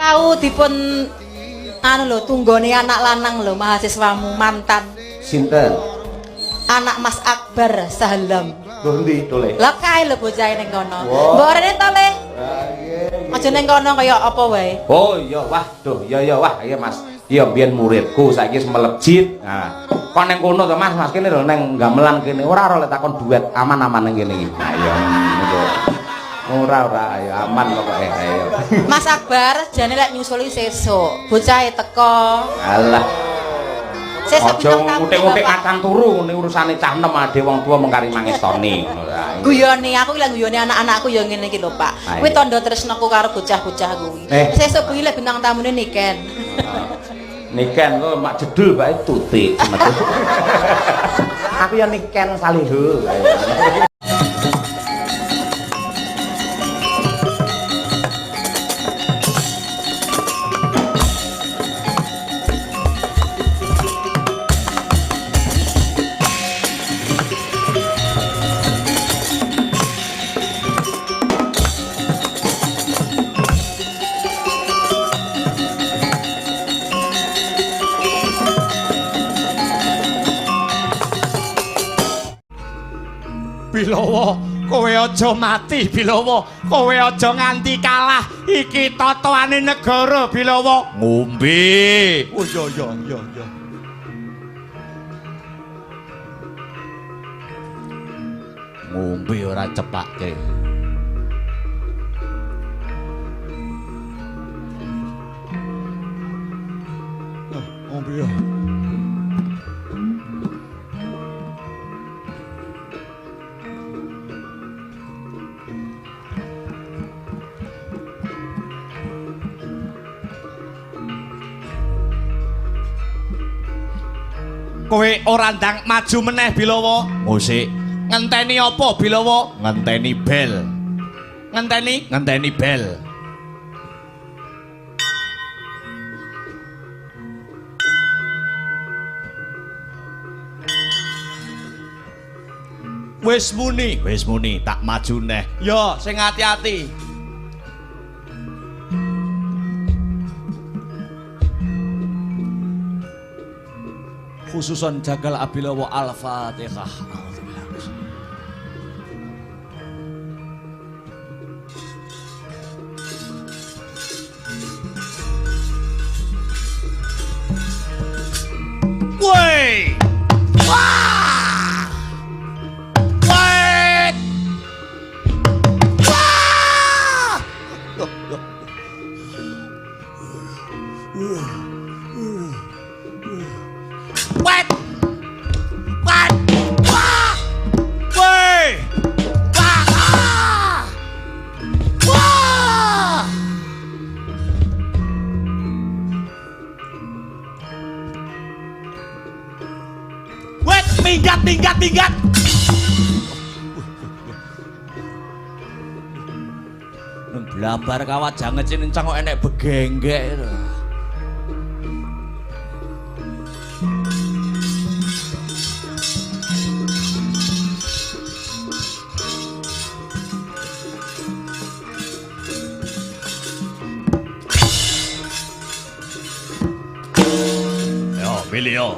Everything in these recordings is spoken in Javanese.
tahu dipun anu lho tunggone anak lanang lho mahasiswamu mantan. Sinten? Anak Mas Akbar Sahalam. Lho ndi to Le? Lah kae lho bocah ning kono. Mbok rene to Le. Aja ning kono kaya apa wae. Oh iya wah duh iya wah iya Mas. Iya biyen muridku saiki wis melejit. Nah, kok ning kono to Mas, Mas kene lho ning gamelan kene ora lek takon duet aman-aman ning kene iki. Nah iya ngono. Ora ya aman pokoke ayo. Mas Akbar jane lek nyusuli sesuk. Bocahe teko. Alah. Sesuk Aja ngutik-ngutik akan turu ngene urusane cah enem ade wong tuwa mengkari mangestoni. Guyone aku lek guyone anak-anakku ya ngene iki lho Pak. Kuwi tandha tresnaku karo bocah-bocah kuwi. Sesuk kuwi lek bintang tamune Niken. Niken kok mak jedul bae tutik. Aku ya Niken Salihu. Bilawa, kowe aja mati Bilawa, kowe aja nganti kalah. Iki totoane negara Bilawa. Ngombe. Oh iya. Ngombe ora cepake. Ngombe ya. Kowe ora ndang maju meneh Bilawa. Musik. Ngenteni apa Bilawa? Ngenteni bel. Ngenteni bel. Wis muni, tak maju neh. Yo, sing hati-hati. Khususan jagal Abilawa Al-Fatihah. Woi! Wah! Wait! Wah! Wait! Wait! Wah! Woi! Wah! Ah! Wah! Wait! Minggat! Nang blabar kawat janget cincang kok enek begenggek itu. Pilih yo.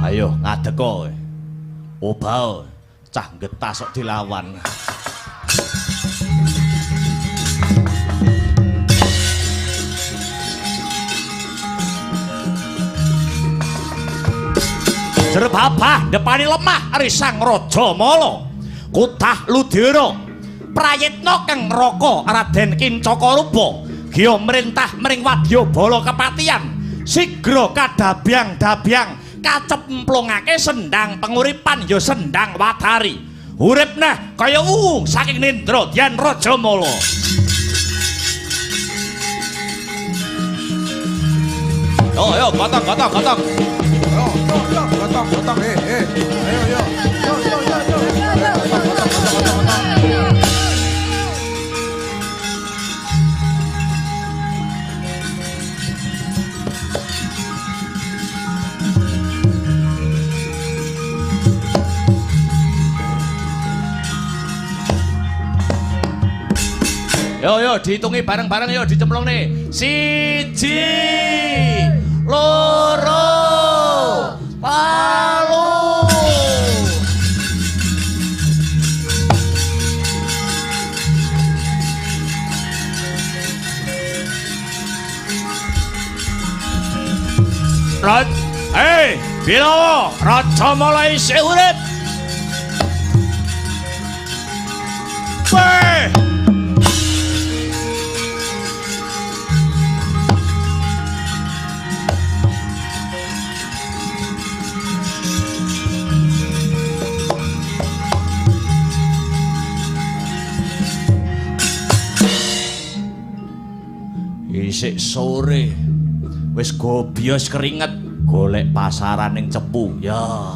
Ayo ngadeg kowe. Obao cah getah sok dilawan. Jerbabah depani lemah risang Raja Mala. Kutah Ludira prayitna kang ngraka Raden Kincakarupa giya mrentah mring wadyabala kepatihan sigra kadabyang-dabyang kacemplungake sendang penguripan ya sendang wadari urip neh kaya wuwu saking Nendra Dyan Raja Mala. Yo gotong. Gotong. Ayo. Yo dihitungi bareng-bareng yo dicemplung nih. 1 2 3 Bilawa Raja Mala isih urip. Isik sore wis gobyos keringet golek pasaran ning Cepu ya.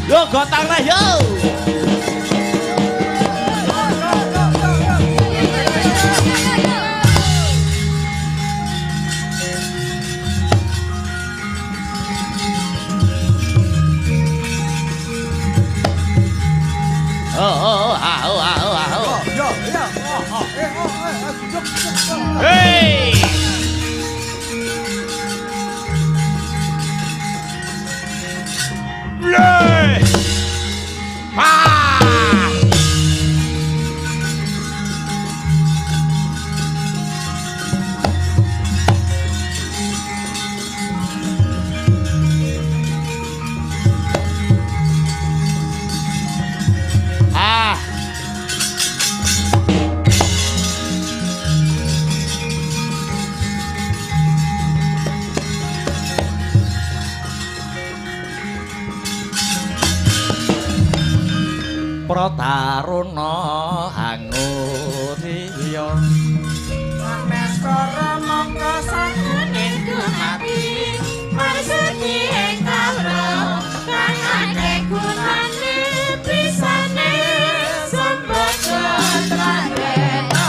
Yo gotang lah yo. Hey! Bleh! Prataruna anguriya sanes karo mangka sakuning dumati marsudi ing kawruh kang akeh gunane pisane sembada trandena.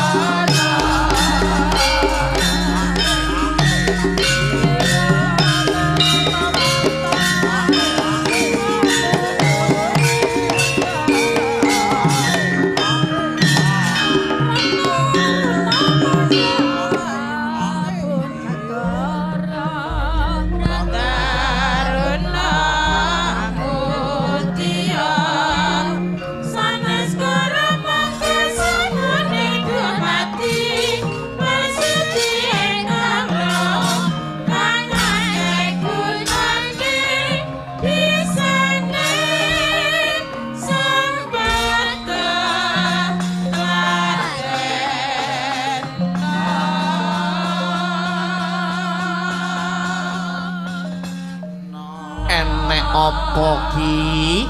Apa ki?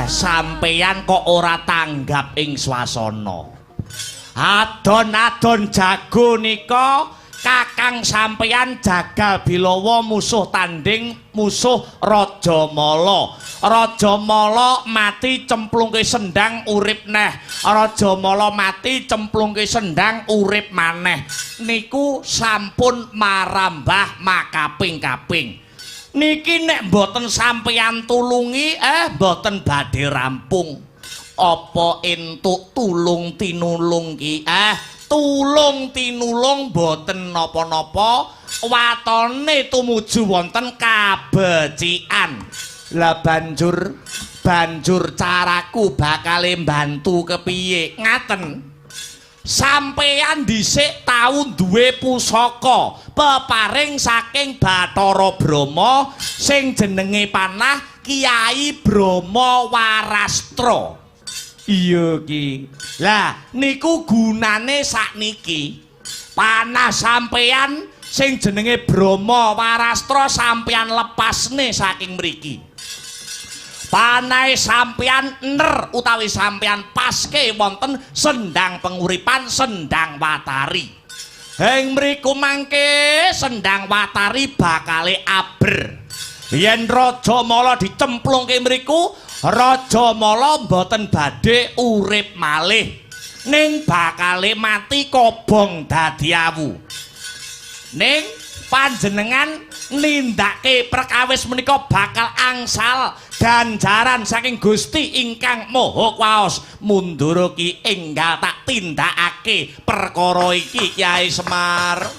Sampeyan kok ora tanggap ing swasana. Adon-adon jago nika Kakang sampeyan jagal Bilawa musuh tanding musuh Raja Mala. Raja Mala mati cemplungke sendang urip neh. Raja Mala mati cemplungke sendang urip maneh. Niku sampun marambah makaping-kaping. Niki nek mboten sampeyan tulungi mboten badhe rampung. Apa entuk tulung tinulung ki tulung tinulung boten napa-napa watone tumuju wonten kabecikan. Lah banjur caraku bakal mbantu kepiye ngaten. Sampeyan dhisik tau duwe pusaka peparing saking Bathara Brahma sing jenenge panah Kyai Brahma Warastra. Iya ki. Lah niku gunane sakniki. Panah sampeyan sing jenenge Brahma Warastra sampeyan lepasne saking mriki. Panahe sampeyan ner utawi sampeyan paske wonten sendang penguripan Sendang Watari. Heng mriku mangke Sendang Watari bakale aber. Yen Raja Mala dicemplungke mriku, Raja Mala mboten badhe urip malih. Ning bakale mati kobong dadi awu. Ning panjenengan nindake perkawis menika bakal angsal ganjaran saking Gusti ingkang Maha Kuwasa. Mundur ki enggal tak tindakake perkara iki Kyai Semar.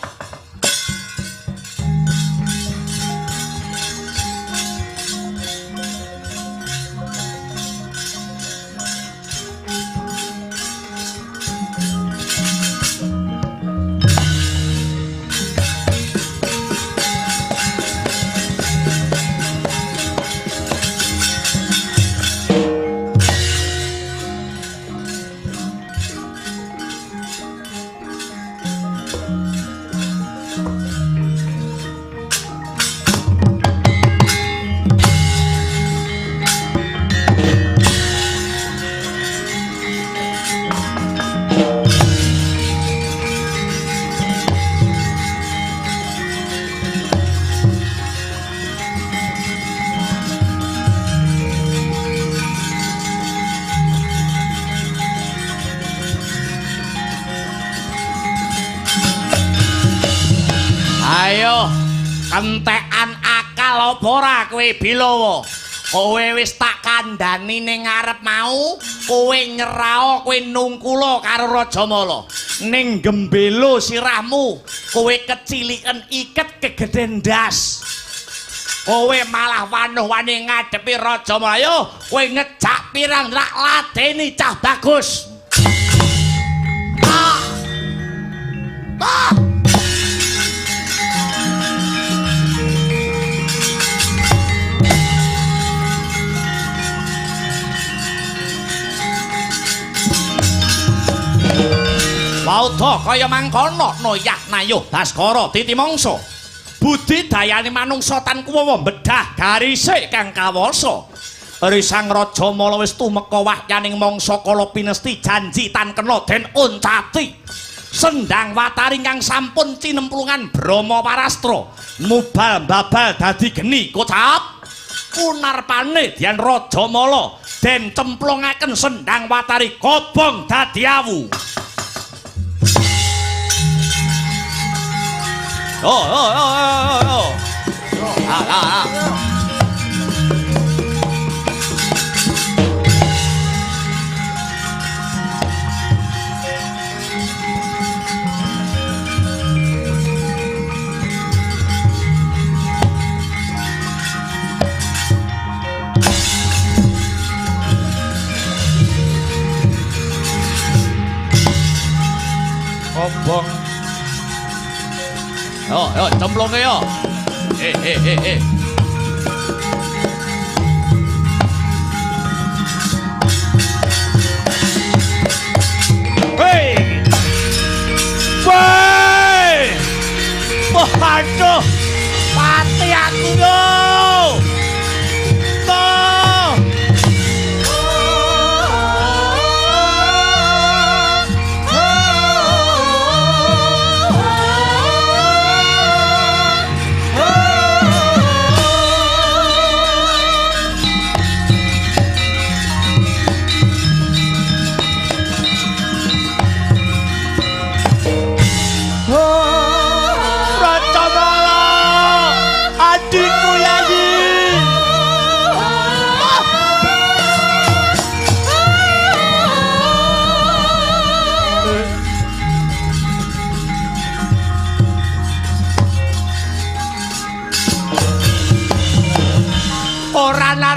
Ayo kentekan akal apa ora kowe Bilawa? Kowe wis tak kandhani ning ngarep mau, kowe nyerao, kowe nungkula karo Raja Mala. Ning gembelo sirahmu, kowe keciliken iket kegeden ndas. Kowe malah wanuh-wani ngadepi Raja Mala. Ayo kowe ngejak pirang rak ladeni cah bagus. Waudha kaya mangkono noyah nayuh Baskara titi mangsa. Budidayane manungsa tan kuwawa mbedah garise kang kawasa. Risang Raja Mala wis tumeka wahyaning mangsa kala pinesti janji tan kena den uncati. Sendang Watari kang sampun cinemplungan Brahma Warastra mubal babal dadi geni kocap. Kunarpane Dyan Raja Mala den cemplungaken Sendang Watari kobong dadi awu. Kobong. Yo, cemplungke yo. Hei. Woi. Waduh. Mati aku yo.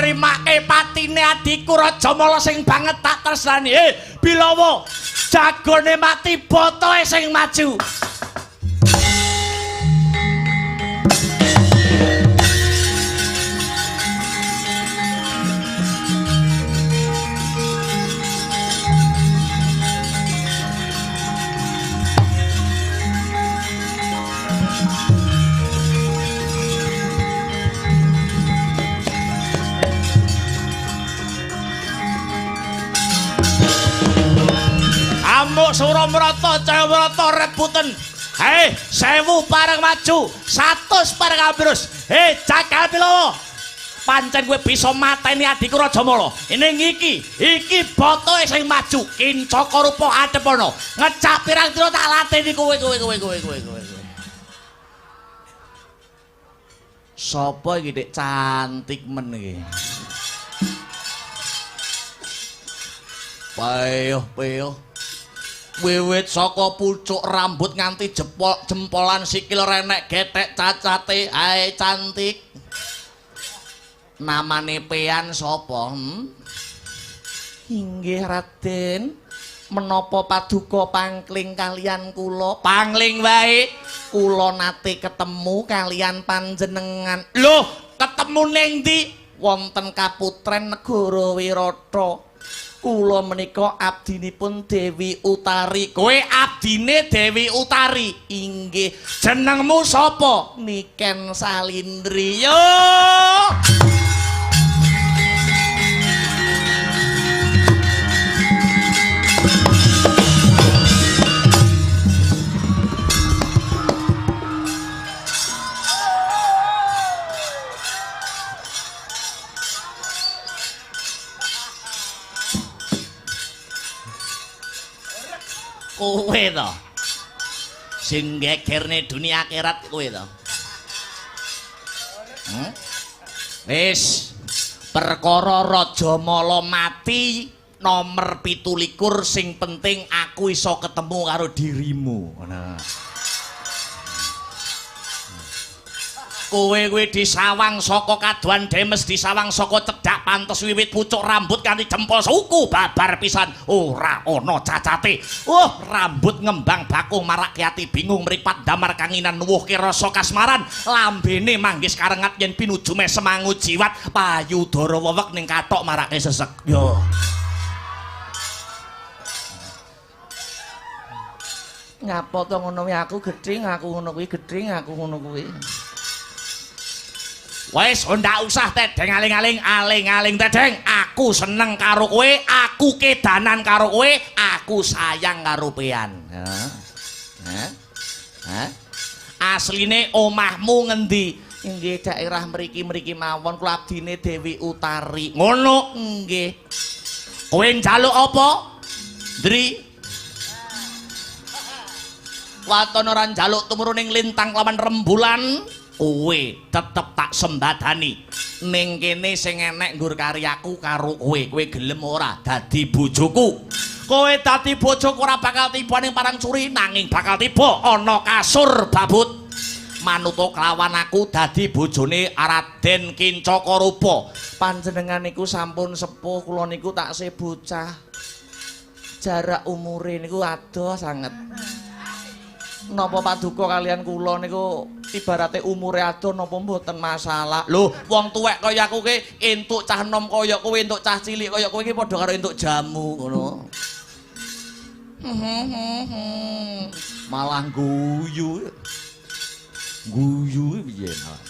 nrimake patine adhiku Rajamala sing banget tak tresnani. Bilawa jagone mati botoe sing maju. Amuk Suramrata Jayawarata rebutan. Hei, 1000 pareng maju, 100 pareng ambrus. Hei, Jakal Bilawa. Pancen kowe bisa mateni adhiku Rajamala. Iki botoe sing maju. Kincaka rupa adepono. Ngecak pirang-pira tak lateni kowe. Sapa iki Dik cantik men iki? Payo. Wiwit saka pucuk rambut nganti jempolan sikil renek getek cacate. Ae cantik. Namane Pean sapa? Inggih Raden. Menapa paduka pangling kalian kula? Pangling wae. Kula nate ketemu kalian panjenengan. Loh, ketemu ning ndi? Wonten Kaputren Negara Wirata. Kula menika abdinipun Dewi Utari. Kowe abdine Dewi Utari? Inggih. Jenengmu sapa? Niken Salindri. Yo. Kowe to sing gegerne dunia akhirat kowe to. Wis perkara Rajamala mati nomor 17 sing penting aku iso ketemu karo dirimu. Ngono. Kowe disawang saka kaduan Demes, disawang saka cedhak pantes wiwit pucuk rambut kanthi jempol suku babar pisan ora ana cacate. Rambut ngembang bakung marak ati bingung mripat damar kanginan nuwuhke rasa kasmaran, lambene manggis karengat yen pinuju meh semangu jiwat payudara wewek ning kathok marake sesek. Yo. Ngapa to ngono kuwi aku gedhing, aku ngono kuwi gedhing, aku ngono kuwi. Wes ndak usah tedeng aling-aling tedeng. Aku seneng karo kowe, aku kedanan karo kowe, aku sayang karo Pean. Asline omahmu ngendi? Nggih daerah mriki-mriki mawon, kula abdine Dewi Utari. Ngono nggih. Kowe njaluk apa? Ndri. Waton ora njaluk tumuruning lintang lawan rembulan. Kowe tetep tak sembadani. Ning kene sing enek nggur karyaku karo kowe. Kowe gelem ora dadi bojoku? Kowe dadi bojoku ora bakal tiba ning parang curi, nanging bakal tiba ana kasur babut. Manuta kelawan aku dadi bojone Raden Kincaka Rupa. Panjenengan niku sampun sepuh, kula niku taksih bocah. Jarak umure niku adoh sanget. Napa paduka kalian kula niku ibarate umure adoh napa mboten masalah. Lho, wong tuwek kaya aku ki entuk cah nom kaya kowe, entuk cah cilik kaya kowe iki padha karo entuk jamu ngono. Malah guyu. Guyu piye malah.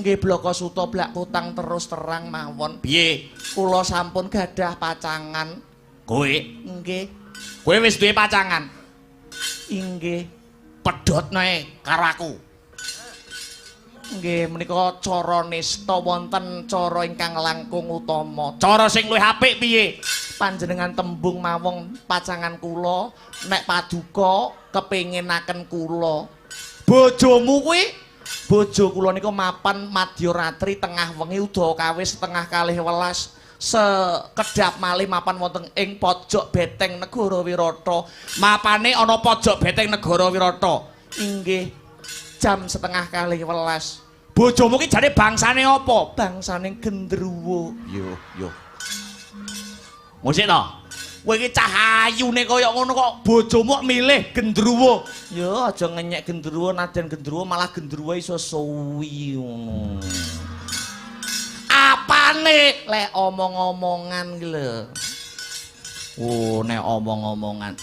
Nggih bloko suta blak kutang terus terang mawon. Piye? Kula sampun gadah pacangan. Kowe? Nggih. Kowe wis duwe pacangan? Inggih. Pedhotno karo aku. Nggih, menika cara nista wonten cara ingkang langkung utama. Cara sing luwih apik piye? Panjenengan tembung mawon pacangan kula, nek paduka kepenginaken kula. Bojomu kuwi, bojo kula niku mapan madya ratri tengah wengi uda kawis 11:30. Sekedhap malih mapan wonten ing pojok beteng Negara Wirata. Mapane ana pojok beteng Negara Wirata. Inggih, jam 11:30. Bojomu ki jane bangsane apa? Bangsane gendruwo. Yo. Musik to. Kowe iki cah ayune kaya ngono kok bojomu milih gendruwo. Ya aja ngenyek gendruwo, najan gendruwo malah gendruwo iso suwi ngono. Apane lek omong-omongan ki lho. Oh, nek omong-omongan.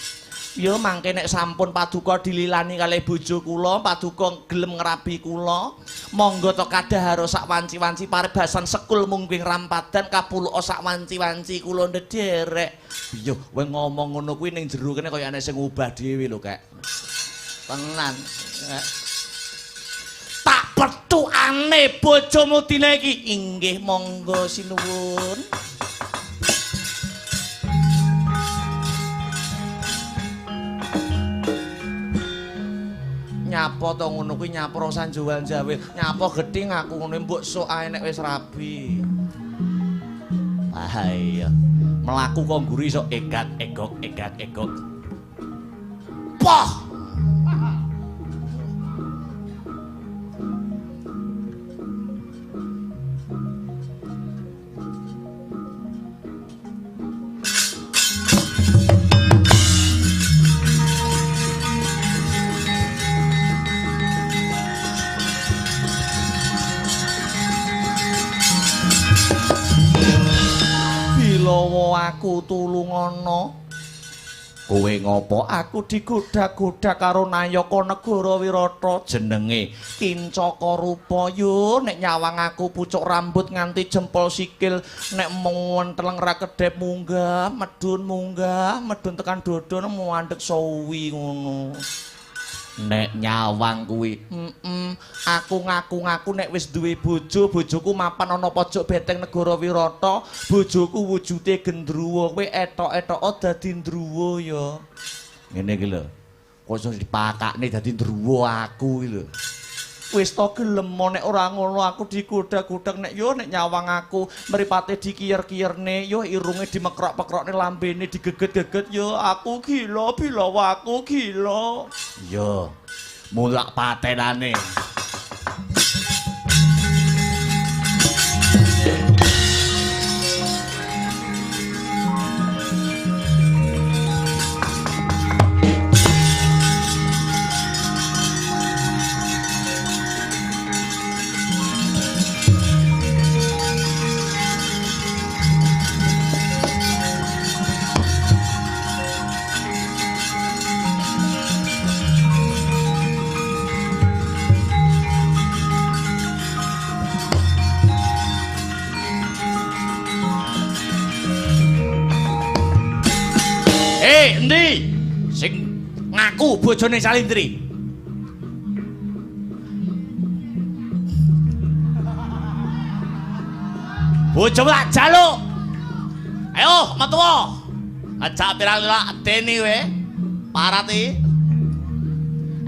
Ya mangke nek sampun paduka dililani kalih bojo kula, paduka gelem ngrabi kula, monggo to kadah harus sak wanci-wanci paribasan sekul mungking rampadan kapuluka sak wanci-wanci kula ndederek. Iya, kowe ngomong ngono kuwi ning jero kene kaya ana sing ubah dhewe lho, Kak. Tenan. Tak petukane bojomu dina iki. Inggih, monggo sinuwun. Nyapa to ngono kuwi nyapra sanjowan jawe. Nyapa gething aku ngono mbok sok ae nek wis rabi. Ah iya. Melaku kok ngguri iso egat egok. Poh. Lawa aku tulungono. Kowe ngopo aku digodak-godak karo Nayaka Negara Wirata jenenge Kincaka Rupa. Yo nek nyawang aku pucuk rambut nganti jempol sikil, nek menteleng ra kedhep munggah medun tekan dodon muandhek suwi ngono. Nek nyawang kuwi aku ngaku-ngaku nek wis duwe bojoku mapan ana pojok beteng Negara Wirata, bojoku wujude gendruwo, kowe etok-etok dadi ndruwo ya. Ngene iki lho. Kok iso dipakakne dadi ndruwo aku iki lho. Wis to gelem nek ora ngono aku digodak-godak nek yo nek nyawang aku mripate dikiyer-kiyerne yo irunge dimekrok-pekrokne lambene digeget-geget yo aku gila aku gila. Yo mulak patenane. Endi sing ngaku bojone Salindri? Bojomu tak jaluk. Ayo metu. Aja pirang-pirang ateni we. Parati.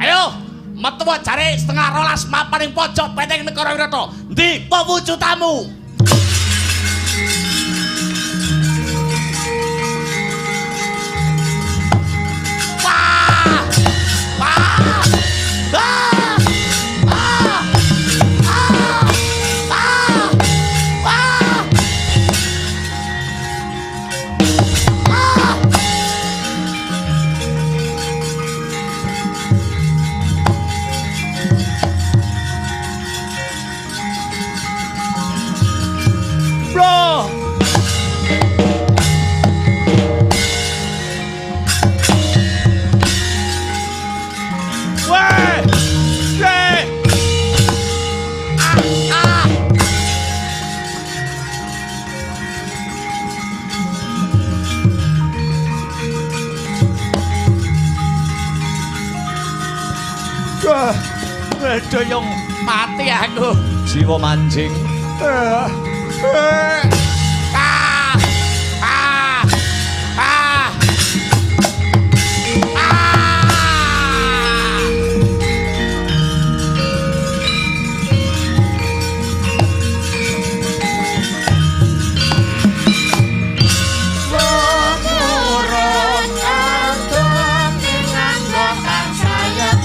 Ayo metu jare 11:30 mapan ing pojok beteng Negara Wirata. Ndi pewujudamu? Doyong mati aku jiwa mancing. Sayap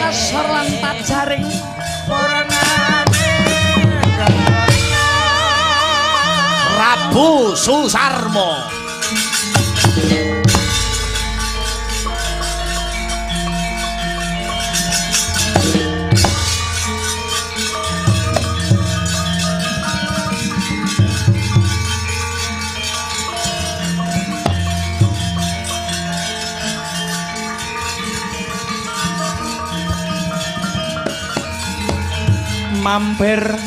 kasar lan pajaring Prabu Susarmo. Mampir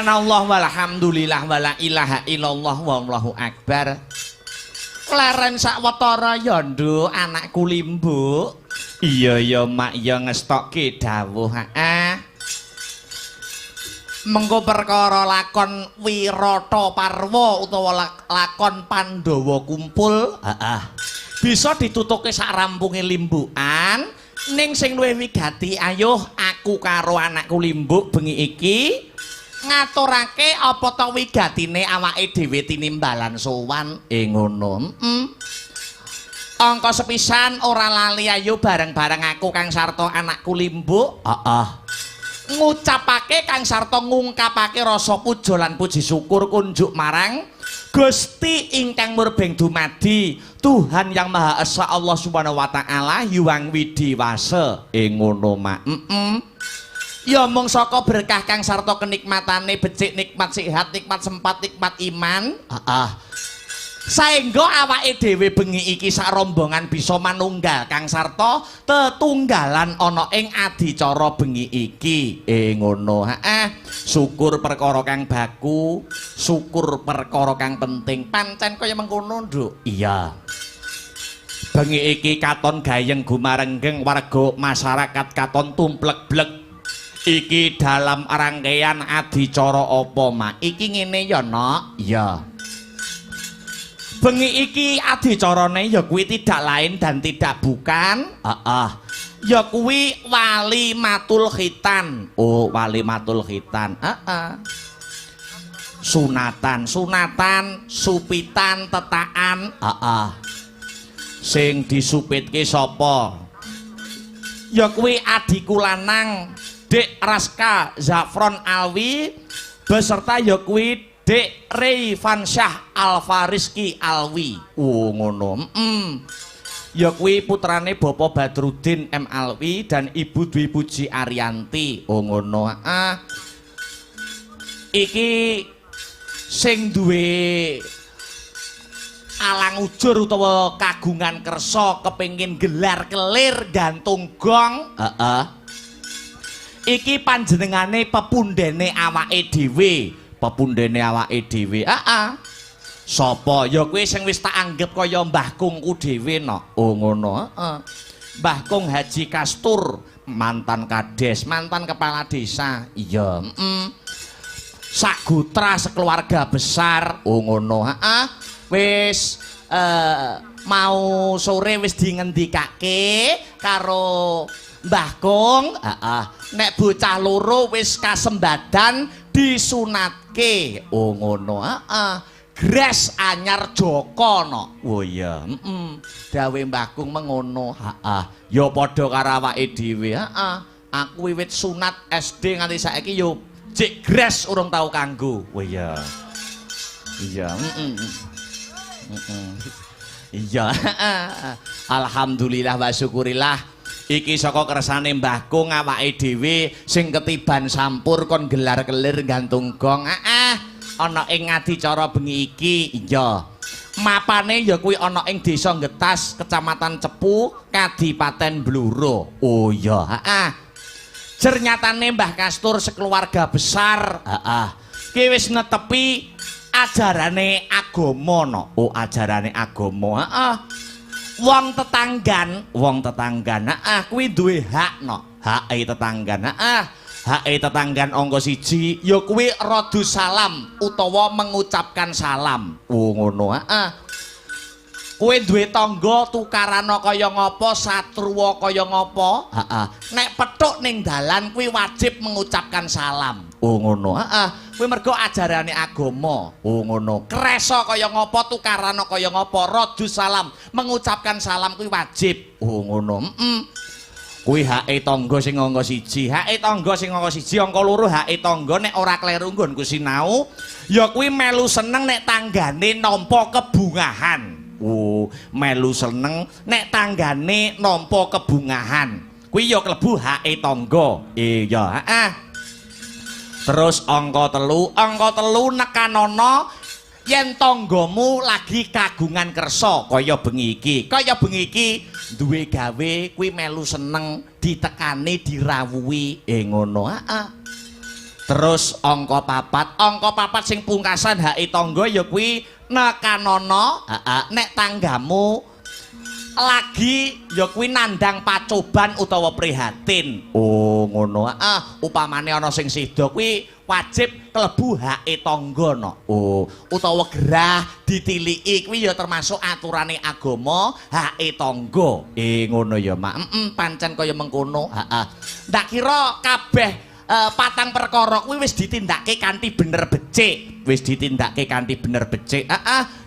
Subhanallah walhamdulillah wala ilaha illallah wallahu akbar. Leren sawetara ya nduk anakku Limbu. Iya ya mak ya ngestokke dawuh. Mengko perkara lakon Wirata Parwa utawa lakon Pandhawa kumpul, bisa ditutuke sak rampunge Limbukan ning sing luwih wigati ayo aku karo anakku Limbuk bengi iki ngaturake apa ta wigatine awake dhewe tinimbalan sowan ngono. Angka sepisan ora lali ayo bareng-bareng aku Kang Sarta anakku Limbuk. Ngucapake Kang Sarta ngungkapake rasa puja lan puji syukur kunjuk marang Gusti ingkang murbeng dumadi Tuhan yang Maha Esa Allah Subhanahu wa taala Hyang Widiwasa ngono mak. Ya mung saka berkah Kang Sarta kenikmatane becik nikmat sehat nikmat sempat nikmat iman. Saengga awake dhewe bengi iki sak rombongan bisa manunggal Kang Sarta tetunggalan ana ing adicara bengi iki ngono. Syukur perkara kang baku, syukur perkara kang penting. Pancen kaya mengkono, Nduk. Iya. Bengi iki katon gayeng gumarenggeng warga masyarakat katon tumplek-blek. Iki dalam rangkaian adicara apa, Mak? Iki ngene ya, Nok? Iya. Bengi iki adicarane ya kuwi tidak lain dan tidak bukan ya kuwi Walimatul Khitan. Oh, Walimatul Khitan. Sunatan, supitan, tetakan. Sing disupitke sapa? Ya kuwi adiku lanang Dek Raska Zafron Alwi beserta ya kuwi Dek Reyfansyah Alfariski Alwi. Oh ngono. Ya kuwi putrane Bapak Badrudin M Alwi dan Ibu Dwi Puji Ariyanti. Oh ngono. Iki sing duwe alang ujur utawa kagungan kersa kepengin gelar kelir gantung gong. Iki panjenengane pepundhene awake dhewe. Pepundhene awake dhewe. Sapa? Ya kuwi sing wis tak anggap kaya Mbah Kungku dhewe no. Oh ngono. Mbah Kung Haji Kastur, mantan kades, mantan kepala desa. Iya, sagutra sekeluarga besar. Oh ngono. Wis mau sore wis dingendikake karo Mbah Kung, nek bocah loro wis kasembadan disunatke. Oh ngono. Gres anyar Joko no. Oh iya, dawe Mbah Kung mengono. Ya padha karo awake dhewe. Aku wiwit sunat SD nganti saiki yo jek gres urung tau kanggo. Oh iya. Iya, iya. Alhamdulillah wa syukurillah. Iki saka kersane Mbah Kung awake dhewe sing ketiban sampur kon gelar kelir gantung gong. Ana ing adicara bengi iki. Iya. Mapane ya kuwi ana ing Desa Getas, Kecamatan Cepu, Kadipaten Bluro. Oh iya. Jernyatane Mbah Kastur sekeluarga besar. Ki wis netepi ajarane agama no. Oh ajarane agama. Wong tetanggan kuwi duwe hak no. Hake tetanggan. Hake tetanggan angka 1 ya kuwi radu salam utawa mengucapkan salam. Oh ngono. Kowe duwe tangga tukarana kaya ngapa, satruwa kaya ngapa? Nek petuk ning dalan kuwi wajib mengucapkan salam. Oh ngono. Kuwi mergo ajarane agama. Oh ngono. Kresa kaya ngapa, tukarana kaya ngapa, radu salam, mengucapkan salam kuwi wajib. Oh ngono. Kuwi hake tangga sing angka 1, hake tangga sing angka 1, angka 2 hake tangga nek ora kleru nggonku sinau, ya kuwi melu seneng nek tanggane nampa kebungahan. Oh, melu seneng nek tanggane nampa kebungahan. Kuwi ya klebu hake tangga. Iya, Terus angka 3 nekanana yen tanggamu lagi kagungan kersa kaya bengi iki. Kaya bengi iki duwe gawe kuwi melu seneng ditekani dirawuhi ngono. Terus angka 4 sing pungkasan hake tangga ya kuwi nekanono nek tanggamu lagi ya kuwi nandang pacoban utawa prihatin. Oh ngono. Upamane ana sing sida kuwi wajib klebu hake tangga no. Oh utawa gerah ditiliki kuwi ya termasuk aturane agama hake tangga. Ngono ya Mak. Pancen kaya mengkono. Ndak kira kabeh patang perkara kuwi wis ditindakake kanthi bener becik.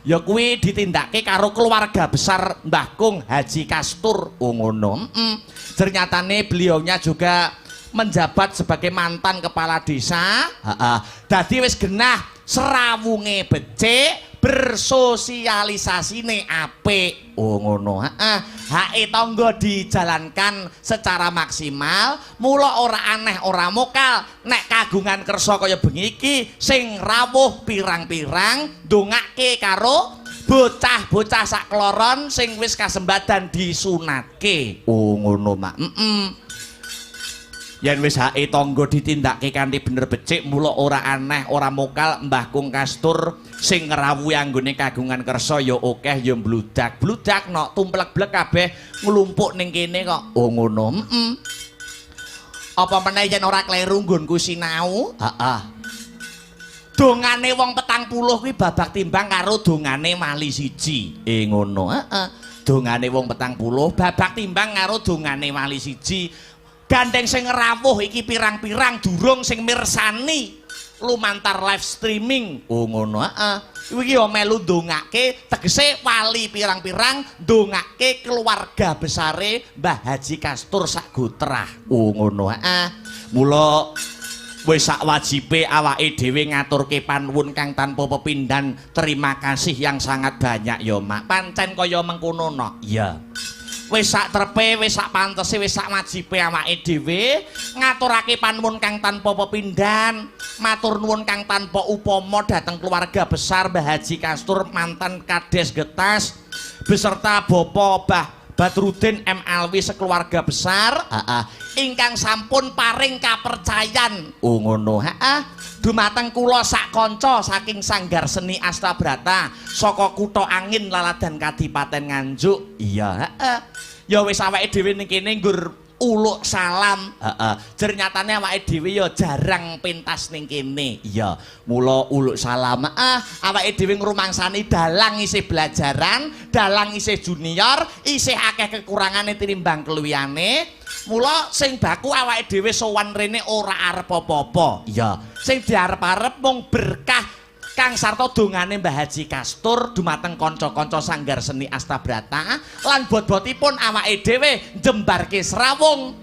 Ya kuwi ditindakake karo keluarga besar Mbah Kung Haji Kastur. Oh ngono. Ternyatane beliaunya juga menjabat sebagai mantan kepala desa. Dadi wis genah serawunge becik, bersosialisasine apik. Oh ngono. Hake tangga dijalankan secara maksimal, mula ora aneh ora mokal nek kagungan kersa kaya bengi iki sing rawuh pirang-pirang ndongake karo bocah-bocah sakloron sing wis kasembadan disunatke. Oh ngono Mak. Yen wis hake tangga ditindakake kanthi bener becik, mula ora aneh ora mokal Mbah Kung Kastur sing ngrawuhi anggone kagungan kersa ya akeh ya mbludak no tumplek-blek kabeh nglumpuk ning kene kok. Oh ngono. Apa meneh yen ora kleru nggonku sinau? Dongane wong 40 kuwi babak timbang karo dongane wali siji. Ngono. Dongane wong 40 babak timbang karo dongane wali siji. Gandeng sing rawuh iki pirang-pirang durung sing mirsani lumantar live streaming. Oh ngono. Iki ya melu ndongake tegese wali pirang-pirang ndongake keluarga besare Mbah Haji Kastur sak gotrah. Oh ngono. Mula wis sak wajibe awake dhewe ngaturke panuwun kang tanpa pepindhan. Terima kasih yang sangat banyak ya Mak. Pancen kaya mengkono no. Iya. Wis sak trepe, wis sak pantese, wis sak wajibe awake dhewe ngaturake panuwun kang tanpa pepindhan, matur nuwun kang tanpa upama dhateng keluarga besar Mbah Haji Kastur mantan Kades Getas beserta Bapak Mbah Badrudin M. Alwi sekeluarga besar ingkang sampun paring kapercayan. Oh ngono. Dumateng kula sak kanca saking Sanggar Seni Astabrata saka Kutha Angin Laladan Kadipaten Nganjuk. Iya. Ya wis awake dhewe ning kene nggur uluk salam. Ternyatane awake dhewe ya jarang pentas ning kene. Iya, mula uluk salam. Awake dhewe ngrumangsani dalang isih belajaran, dalang isih junior, isih akeh kekurangane tinimbang keluwihane. Mula sing baku awake dhewe sowan rene ora arep apa-apa. Iya, sing diarep-arep mung berkah kang sarta dongane Mbah Haji Kastur dumateng kanca-kanca Sanggar Seni Astabrata lan bot-botipun awake dhewe jembarke serawung,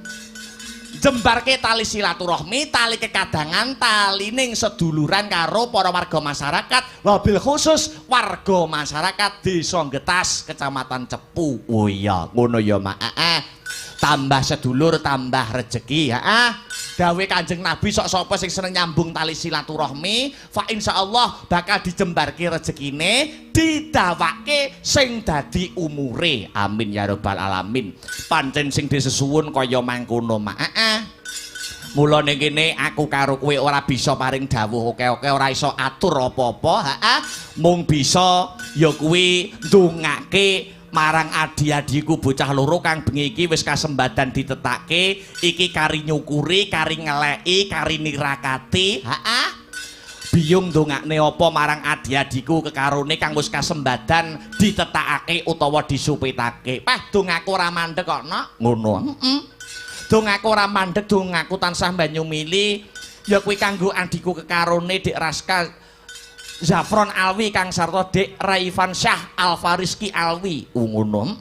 jembarke tali silaturahmi, tali kekadangan, tali ning seduluran karo para warga masyarakat, wabil khusus warga masyarakat Desa Getas, Kecamatan Cepu. Oh iya, ngono ya Mak. Tambah sedulur, tambah rejeki. Dawe Kanjeng Nabi sok sapa sing seneng nyambung tali silaturahmi, fa insyaallah bakal dijembarke rezekine, didawake sing dadi umure. Amin ya rabbal alamin. Pancen sing disesuwun kaya mangkono Mak. Mula ning kene aku karo kowe ora bisa paring dawuh oke-oke, ora iso atur apa-apa. Mung bisa ya kuwi ndongake marang adi-adiku bocah loro kang bengi iki wis kasembadan ditetake, iki kari nyukuri, kari ngeleki, kari nirakati. Biyung ndongakne apa marang adi-adiku kekarone kang wis kasembadan ditetakake utawa disupitake. Dongaku ora mandeg kok Nok. Ngono. Dongaku ora mandeg, dongaku tansah banyu mili ya kuwi kanggo adiku kekarone Dik Raska Zafron Alwi kang sarta Dek Raifan Syah Alfariski Alwi. Ngono.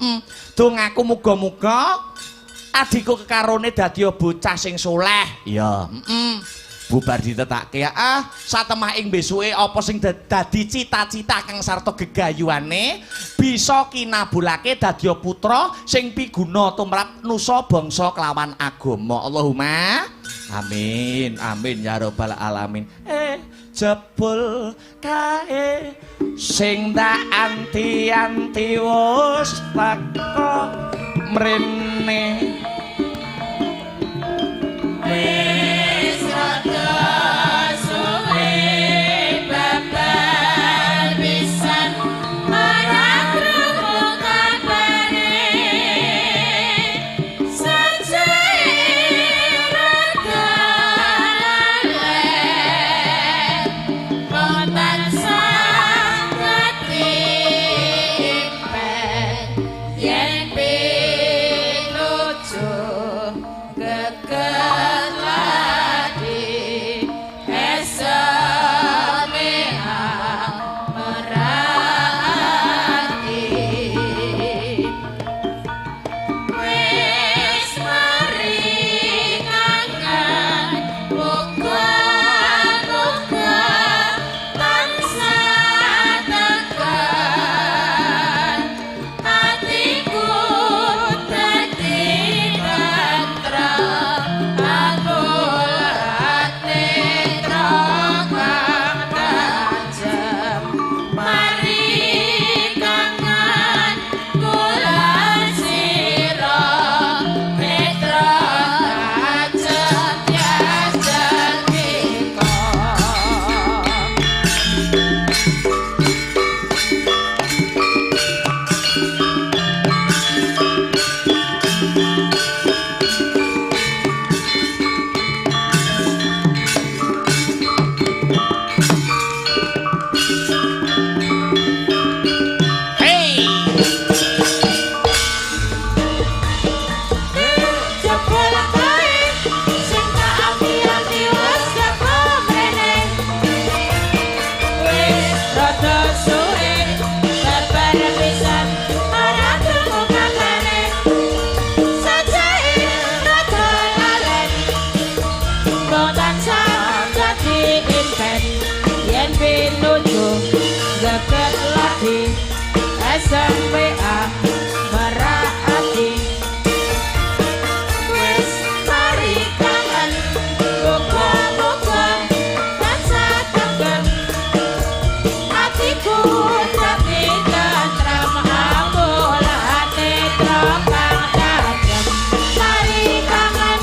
Dongaku muga-muga adikku kekarone dadi bocah sing soleh. Ya. Bubar ditetakake. Satemah ing besuke apa sing dadi cita-cita kang sarta gegayuhane bisa kinabulake dadi putra sing piguna tumrap nusa bangsa kelawan agama. Allahumma amin. Amin ya rabbal alamin. Jebul kae sing tak anti-anti wis teko mrene wis rada SMPA merahati wis mari kangen muga-muga tansah tentrem hatiku dadi tentrem ambulane trokang tajem mari kangen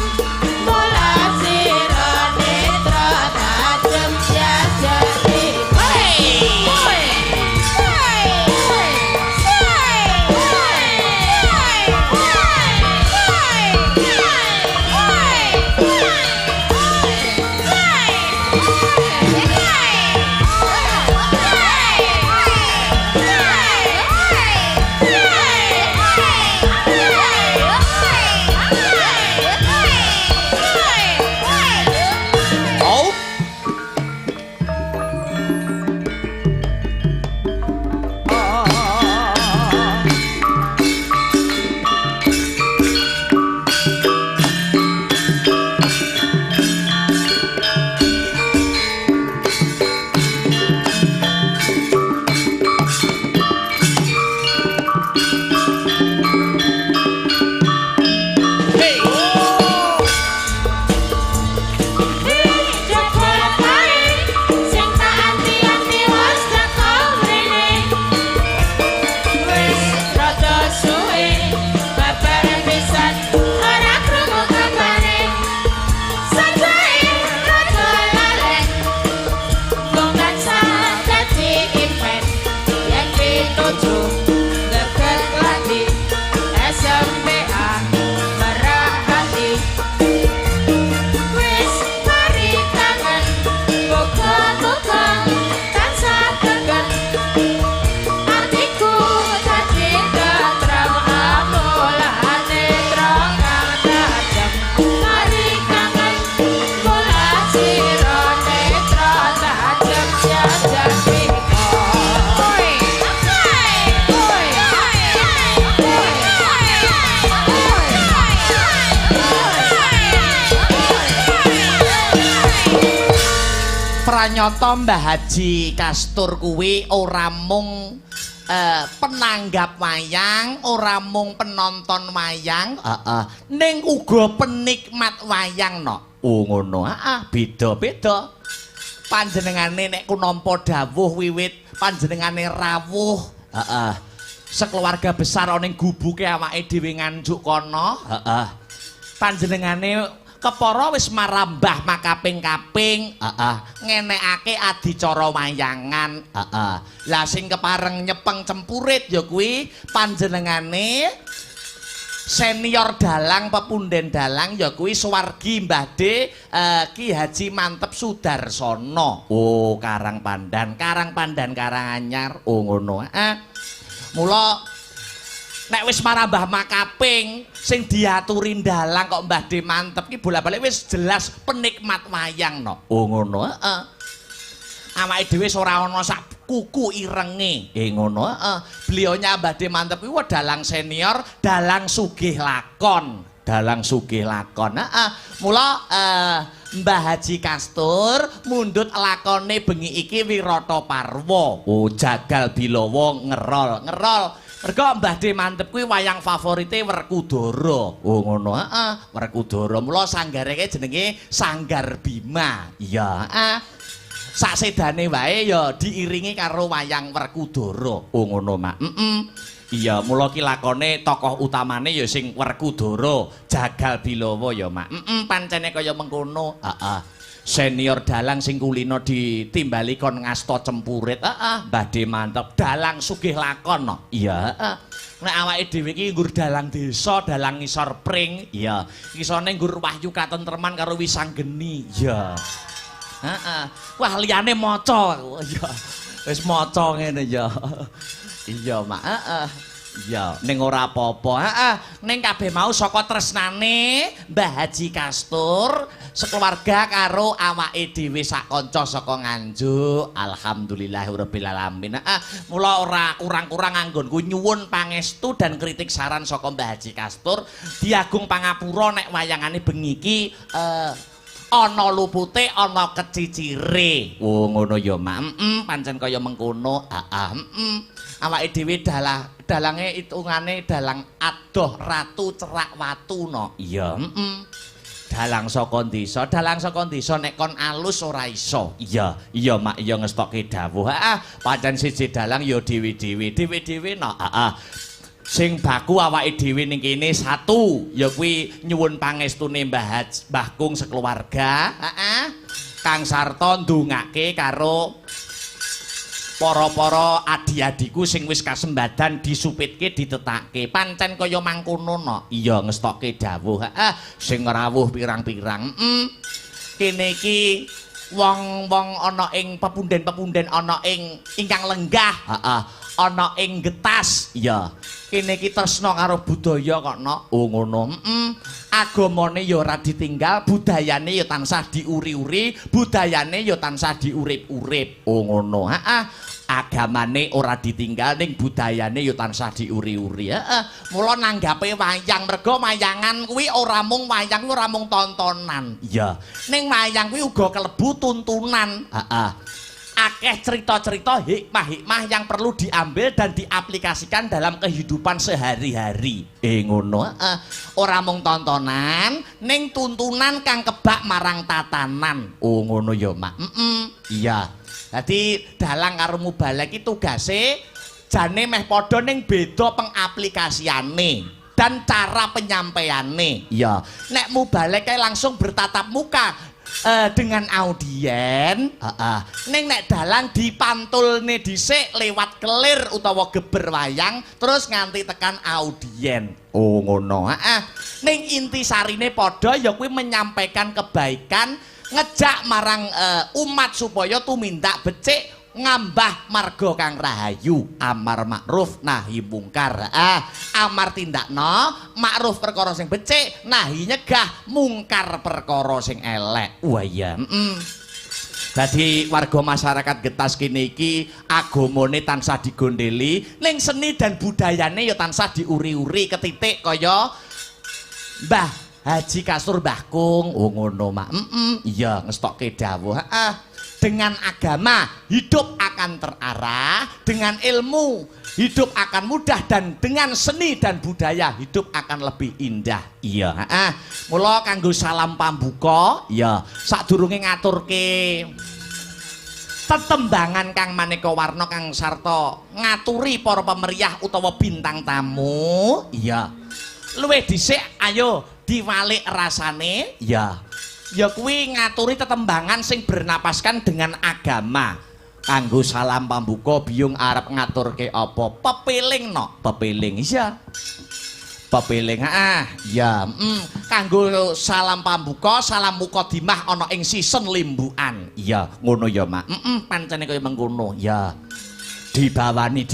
mula sira netra tajem jajati Oh, pranyata Mbah Haji Kastur kuwi ora mung penanggap wayang, ora mung penonton wayang, ning uga penikmat wayang no. Oh ngono, beda-beda. Panjenengane nek ku nampa dawuh wiwit panjenengane rawuh, sekeluarga besar ana ning gubuke awake dhewe nganjuk kono, panjenengane kepara wis marambah makaping-kaping, ngenekake adicara wayangan, lah sing kepareng nyepeng cempurit ya kuwi panjenengane senior dalang pepunden dalang ya kuwi Suwargi Mbah De Ki Haji Mantep Sudarsono. Oh Karangpandan Karanganyar. Oh ngono. Mula nek wis marambah makaping sing diaturin dalang kok Mbah De Mantep ki bolak-balik wis jelas penikmat wayang no. Oh ngono. Awake dhewe ora ana sak kuku irenge. Ngono. Beliaunya Mbah De Mantep kuwi dalang senior, dalang sugih lakon. Mula Mbah Haji Kastur mundhut lakone bengi iki Wirata Parwa. Oh jagal bilawa ngerol. Mergo Mbah De Mantep kuwi wayang favorite Werkudara. Oh ngono, Werkudara. Mula sanggare jenenge Sanggar Bima. Iya, saksedane wae ya diiringi karo wayang Werkudara. Oh ngono, Mak. Iya, mula ki lakone tokoh utamane ya sing Werkudara, jagal bilawa ya, Mak. Pancene kaya mengkono. Senior dalang sing kulino ditimbali kon ngasta cempurit, Mbah De Mantep dalang sugih lakon no. Iya, nek awake dhewe iki nggur dalang desa, dalang ngisor pring, iya. Isone nggur wahyu katentreman karo wisanggeni, iya. Wah liyane maca aku, iya. Wis maca ngene ya. Iya, Mak. Iya, ning ora apa-apa. Ning kabeh mau saka tresnane Mbah Haji Kastur sekeluarga karo awake dhewe sak kanca saka Nganjuk. Alhamdulillahirabbil alamin. Mula ora kurang-kurang anggonku nyuwun pangestu dan kritik saran saka Mbah Haji Kastur, diagung pangapura nek wayangane bengi iki ana lupute ana kecicire. Oh ngono ya Mak. Pancen kaya mengkono. Awake dhewe dalange hitungane dalang adoh ratu cerak watu no. Iya, dalang saka desa nek kon alus ora iso. Iya Mak, iya ngestokke dawuh. Pancen siji dalang ya dhewe-dhewe no. Sing baku awake dhewe ning kene satu, ya kuwi nyuwun pangestune Mbah Kung sekeluarga. Kang Sarta ndongake karo para adi-adiku sing wis kasembadan disupitke ditetake. Pancen kaya mangkono no. Iya ngestokke dawuh. Sing rawuh pirang-pirang. Kene iki wong-wong ana ing pepunden-pepunden ana ing ingkang lenggah. Ana ing getas. Iya. Kene iki tresna karo budaya kok no. Oh ngono. Agamane ya ora ditinggal, budayane ya tansah diuri-uri, budayane ya tansah diurip-urip. Oh ngono. Agamane ora ditinggal ning budayane ya tansah diuri-uri. Mula nanggape wayang merga wayangan kuwi ora mung wayang, ora mung tontonan. Iya. Ning wayang kuwi uga kelebu tuntunan. Akeh cerita-cerita hikmah-hikmah yang perlu diambil dan diaplikasikan dalam kehidupan sehari-hari. Ngono. Ora mung tontonan, ning tuntunan kang kebak marang tatanan. Oh ngono ya Mak. Iya. Dadi dalang karo mubalek iki tugase jane meh padha ning beda pengaplikasiane dan cara penyampaiane. Iya. Nek mubalek kae langsung bertatap muka dengan audien. Ning nek dalang dipantulne dhisik lewat kelir utawa geber wayang terus nganti tekan audien. Oh ngono. Ning intisarine padha ya kuwi menyampaikan kebaikan, ngejak marang umat supaya tumindak becik ngambah marga kang rahayu, amar makruf nahi mungkar. Amar tindakno makruf perkara sing becik, nahi nyegah mungkar perkara sing elek. Wah iya. Dadi warga masyarakat Getas kene iki agamane tansah digondheli, ning seni dan budayane ya tansah diuri-uri ketitik kaya Mbah Haji Kasur Mbah Kung. Oh ngono Mak. Iya ngestokke dawuh. Dengan agama hidup akan terarah, dengan ilmu hidup akan mudah, dan dengan seni dan budaya hidup akan lebih indah. Iya. Mula kanggo salam pambuka, ya sadurunge ngaturke tetembangan kang maneka warna Kang Sarta ngaturi para pemeriah utawa bintang tamu. Iya. Luwih dhisik ayo diwalik rasane. Ya. Ya kuwi ngaturi tetembangan sing bernapaskan dengan agama. Kanggo salam pambuka biyung arep ngaturke apa? Pepiling no, pepiling iya. Pepiling ya. Kanggo salam pambuka, salam mukadimah ana ing season limbukan. Iya, ngono ya Mak. Pancene kaya mengkono. Ya. Dibawani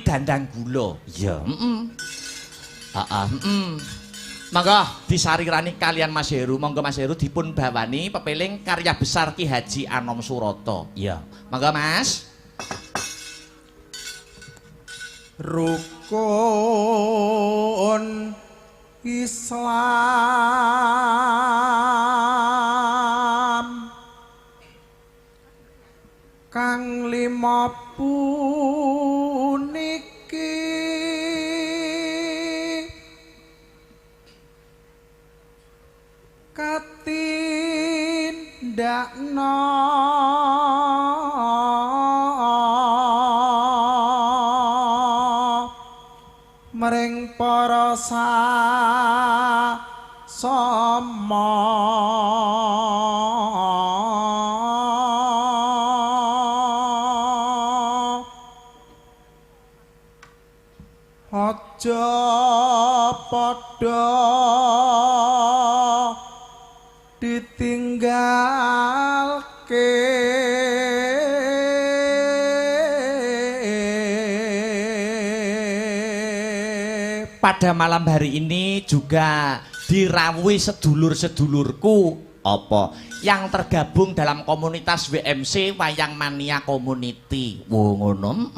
dandang gula. Iya, Monggo disarirani kalian Mas Heru. Monggo Mas Heru dipun bawani pepiling karya besar Ki Haji Anom Suroto. Iya. Monggo Mas. Rukun Islam kang lima puniki katindakna mring para sasama aja padha ditinggalke pada malam hari ini juga dirawuhi sedulur-sedulurku apa yang tergabung dalam komunitas WMC Wayang Mania Community. Wo ngono.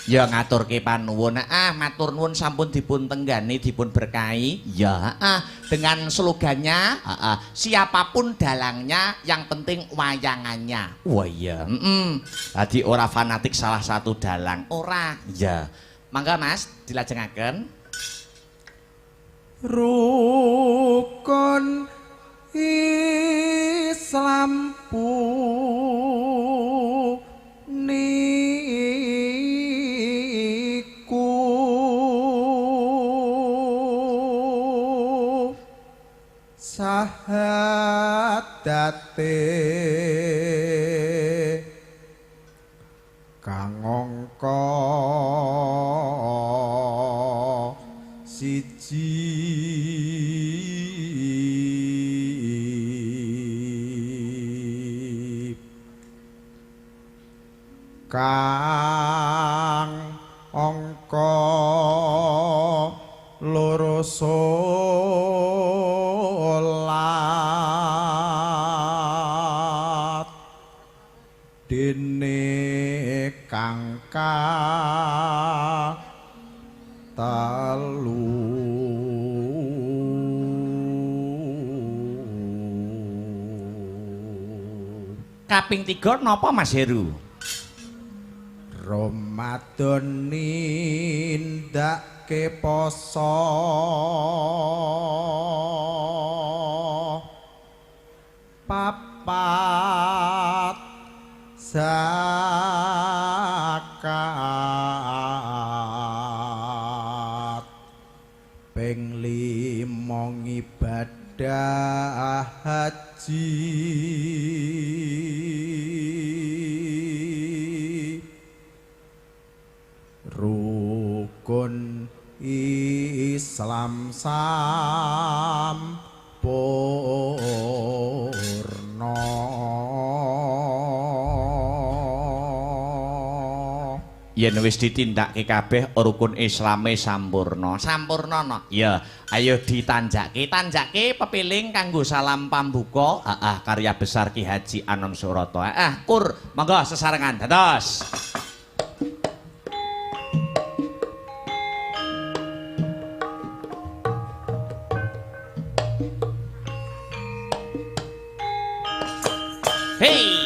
Ya ngaturke panuwun. Matur nuwun sampun dipun tenggani, dipun berkahi. Ya, dengan slogannya, siapapun dalangnya, yang penting wayangannya. Wah iya, Dadi ora fanatik salah satu dalang, ora. Ya. Mangga Mas, dilajengaken. Rukun Islam niku sahadate kang angka siji kang angka loro solat dene kang telu Kaping 3 napa Mas Heru? Ramadan nindake poso papat zakat ping 5 ibadah haji rukun Islam sampurna Yen wis ditindakke kabeh rukun Islame sampurna. Sampurna no. Ya, ayo ditanjake, tanjake pepiling kanggo salam pambuka. Karya besar Ki Haji Anom Surata. Kur, monggo sesarengan dados. Hey.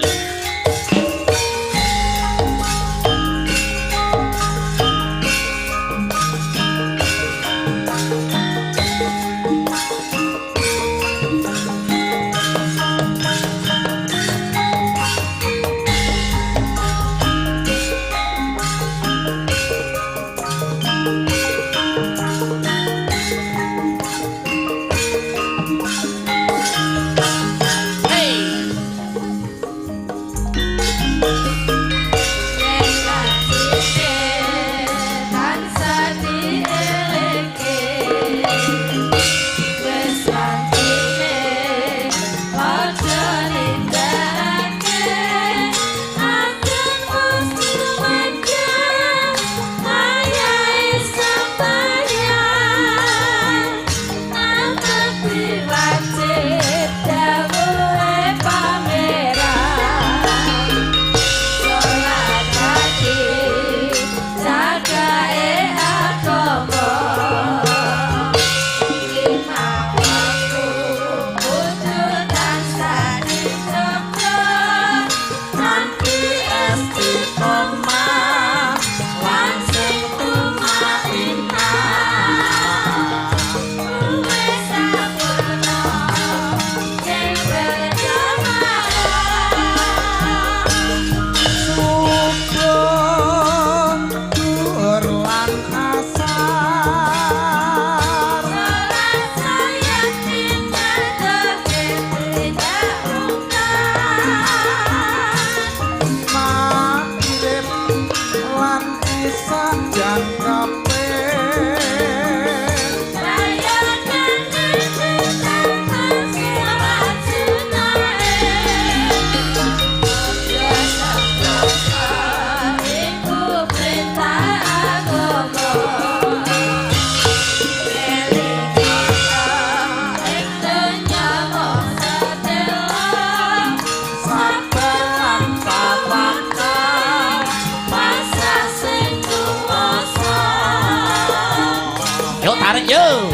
Tarik yo.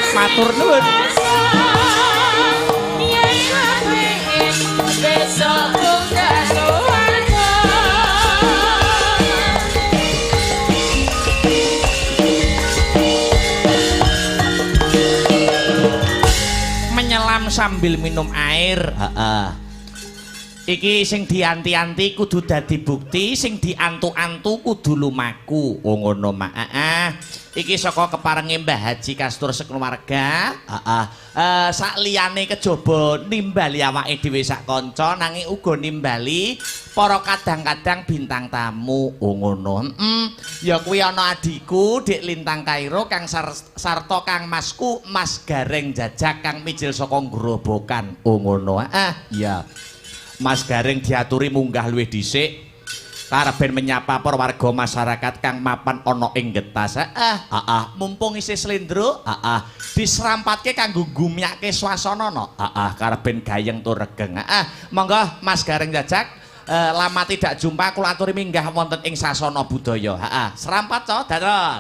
Matur nuwun. Menyelam sambil minum air. Iki sing dianti-anti kudu dadi bukti, sing diantu-antu kudu lumaku. Oh ngono mak. Iki saka keparenge Mbah Haji Kastur sekeluarga. Sak liyane kejaba nimbali awake dhewe sak kanca nanging uga nimbali para kadang-kadang bintang tamu. Oh ngono. Ya kuwi ana adiku Dik Lintang Kairo kang sarta kang masku Mas Gareng Jajak kang mijil saka Grobogan. Oh ngono. Iya. Mas Gareng diaturi munggah luwih dhisik kareben menyapa para warga masyarakat kang mapan ana ing getas. Mumpung isih slendro, diserampatke kanggo gumyake swasana no. Kareben gayeng tur regeng. Monggo Mas Gareng Jajak, lama tidak jumpa kula aturi minggah wonten ing sasana budaya. Serampat to, dados.